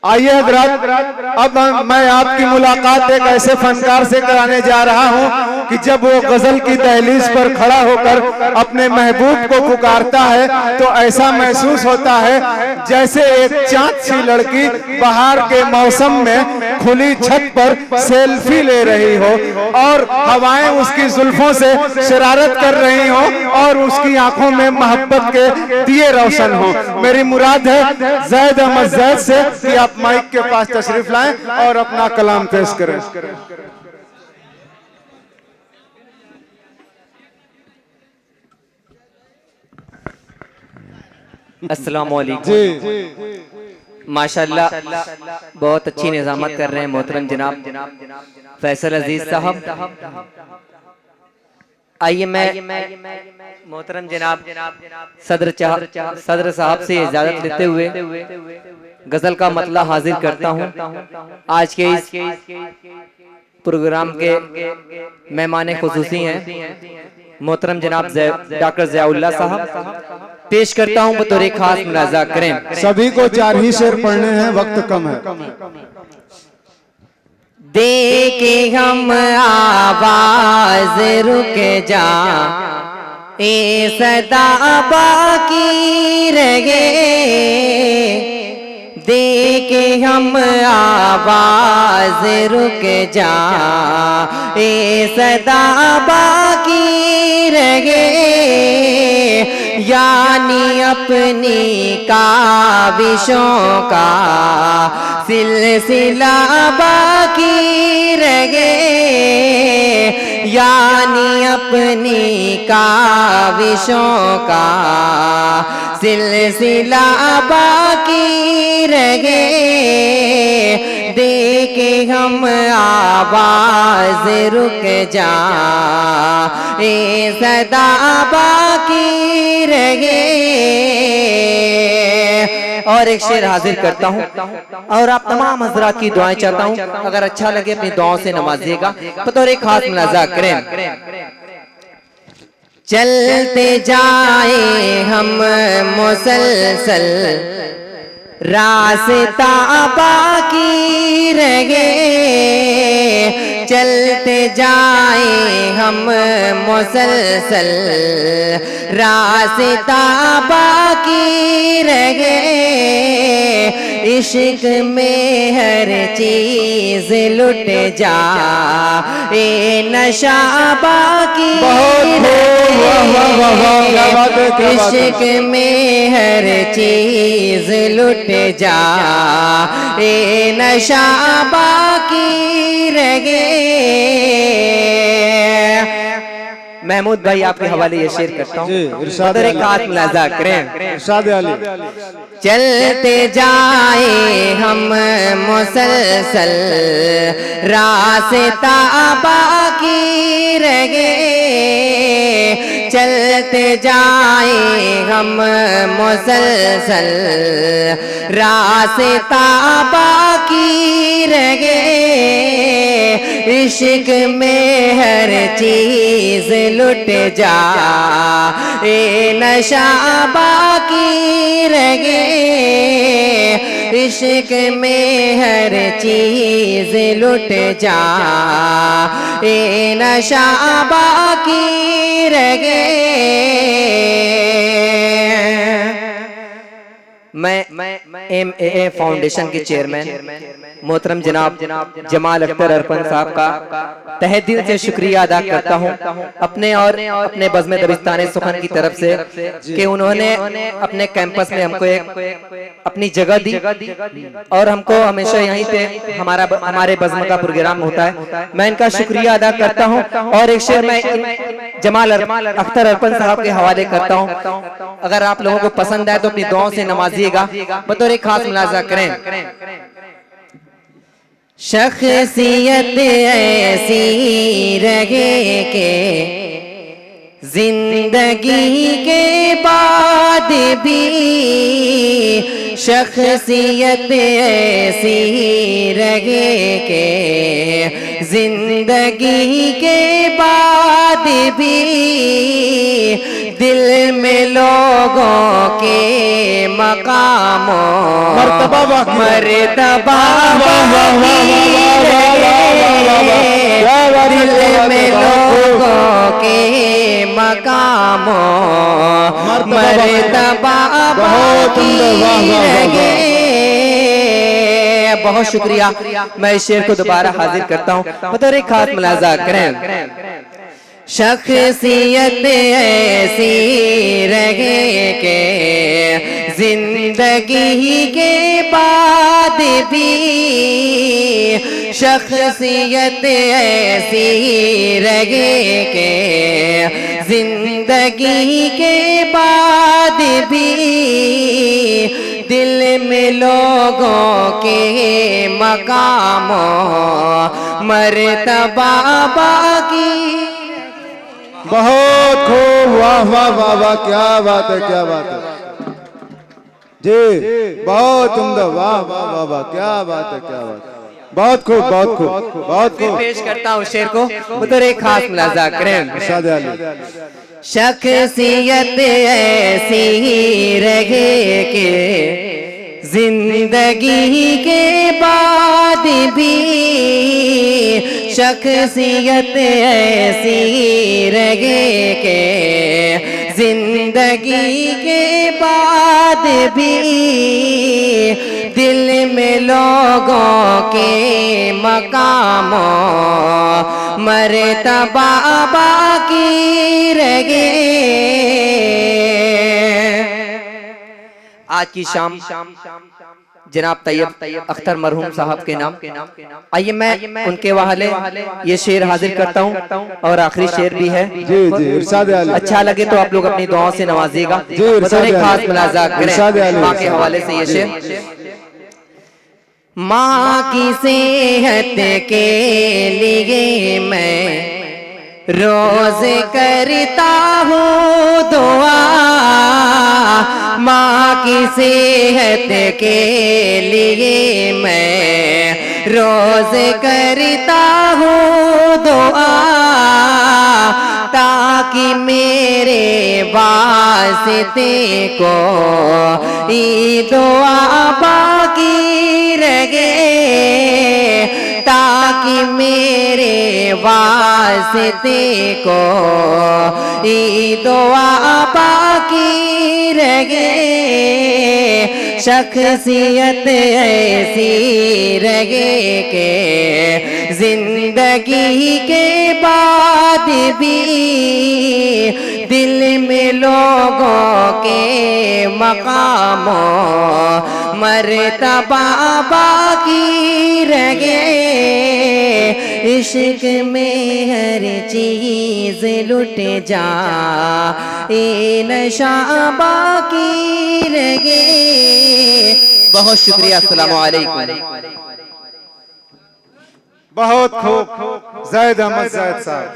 आइए हजरात, अब मैं आपकी मुलाकात एक ऐसे फनकार से कराने जा रहा हूं कि जब वो गजल की दहलीज पर खड़ा होकर अपने महबूब को पुकारता है तो ऐसा महसूस होता है जैसे एक चाँद सी लड़की बाहर के मौसम में खुली छत पर सेल्फी ले रही हो और हवाएं उसकी जुल्फों से शरारत कर रही हो और उसकी आंखों में मोहब्बत के दिए रोशन हो। मेरी मुराद है जैद अहमद जैद से कि आप माइक के पास तशरीफ लाएं और अपना कलाम पेश करें। अस्सलाम वालेकुम। माशाल्लाह बहुत अच्छी निज़ामत कर रहे हैं मोहतरम जनाब फैसल अजीज साहब। आइए मैं मोहतरम जनाब सदर साहब से इजाजत लेते हुए गजल का मतला हाजिर करता हूँ। आज के इस प्रोग्राम के मेहमान खुसूसी हैं मोहतरम जनाब डॉक्टर ज़ियाउल्लाह साहब। पेश करता हूँ बतौर खास मुलाजा करें। सभी को 4 ही शेर पढ़ने हैं, वक्त कम है। देखे हम आवाज रुक जा ए सदा बाकी रहे, देखे हम आवाज रुक जा ए सदा बाकी रहे, यानी अपनी काविशों का सिलसिला बाकी रहे, यानी अपनी काविशों का सिलसिला बाकी रहे, देखे हम आवाज रुक जा ए सदा बाकी रहे। और एक शेर हाजिर करता हूँ और आप तमाम हजरात की दुआएं चाहता हूँ। अगर अच्छा लगे अपनी दुआओं से नवाजिएगा बतौर एक खास मुलाजा करें। चलते जाए हम मुसलसल रास्ता बाकी रहे, चलते जाए हम मुसलसल रास्ता बाकी रहे, इश्क में हर चीज लुट जा ए नशा बाकी रहे, इश्क में हर चीज लुट जा ए नशा बाकी रहे। महमूद भाई आपके हवाले ये शेर करता हूँ, मुलाजा करें। चलते जाए हम मुसलसल रास्ता बाकी रहे, चलते जाए हम मुसलसल रास्ता बाकी रहे, इश्क में हर चीज लुट जा ए नशा बाकी रहे, इश्क में हर चीज लुट जा ए नशा बाकी रहे। मैं MAA फाउंडेशन के चेयरमैन मोहतरम जनाब जमाल अख्तर अरपन साहब का तहे दिल से शुक्रिया अदा करता हूं अपने और अपने बज़्म दबिस्तान सुखन की तरफ से कि उन्होंने अपने कैंपस में हमको एक अपनी जगह दी और हमको हमेशा यहीं पे हमारे बज़्म का प्रोग्राम होता है। मैं इनका शुक्रिया अदा करता हूं और एक शेर मैं जमाल अख्तर अरपन साहब के हवाले करता हूं। अगर आप लोगों को पसंद आए तो अपनी दुआओं से नवाजिएगा बतौर खास मुलाजा करें। शख्सियत ऐसी रहे के जिंदगी के बाद भी, शख्सियत ऐसी रहे के जिंदगी के बाद भी, दिल में लोगों के मकामों मर्तबा मर्तबा दिल में लोगों के मकामों मर्तबा बहुत शुक्रिया। मैं इस शेर को दोबारा हाजिर करता हूँ। बतौर एक खास मुलाजा करें। शख्सियत ऐसी रहे के जिंदगी के बाद भी, शख्सियत ऐसी रहे के जिंदगी के बाद भी, दिल में लोगों के मकामों मर्तबा बाकी। बहुत खूब, वाह वाह वाह वाह, क्या बात है, क्या बात है जी, बहुत उम्दा, वाह वाह वाह वाह, क्या बात है, क्या बात है, बहुत खूब, बहुत खूब, बहुत खूब। पेश करता हूँ शेर को, उधर एक खास मुलाजा करें। शख्सियत ऐसी रहे के जिंदगी के बाद भी, शख्सियत ऐसी रहे के जिंदगी के बाद भी, दिल में लोगों के मकामों मर्तबा बाकी रहे। आज की शाम जनाब तैयब अख्तर मरहूम साहब के नाम, आइए मैं उनके हवाले ये शेर हाजिर करता हूँ और आखिरी शेर भी है। जी जी, इरशाद आली। अच्छा लगे तो आप लोग अपनी दुआओं से नवाजिएगा। खास मुलाजा करें माँ के हवाले से ये शेर। माँ की सेहत के लिए मैं रोज करता हूँ दुआ, माँ की सेहत के लिए मैं रोज करता हूँ दुआ, ताकि मेरे वास्ते को दुआ बाकी रहे, ताकि मेरे वास्ते को दुआ बाकी रहे। शख्सियत ऐसी रहे के जिंदगी के बाद भी, दिल में लोगों के मकामों मर्तबा बाकी रहे। इश्क में हर चीज लुट जा नशा बाकी रहे। बहुत शुक्रिया, अस्सलाम वालेकुम। बहुत खूब, ज़ैद अहमद ज़ैद साहब।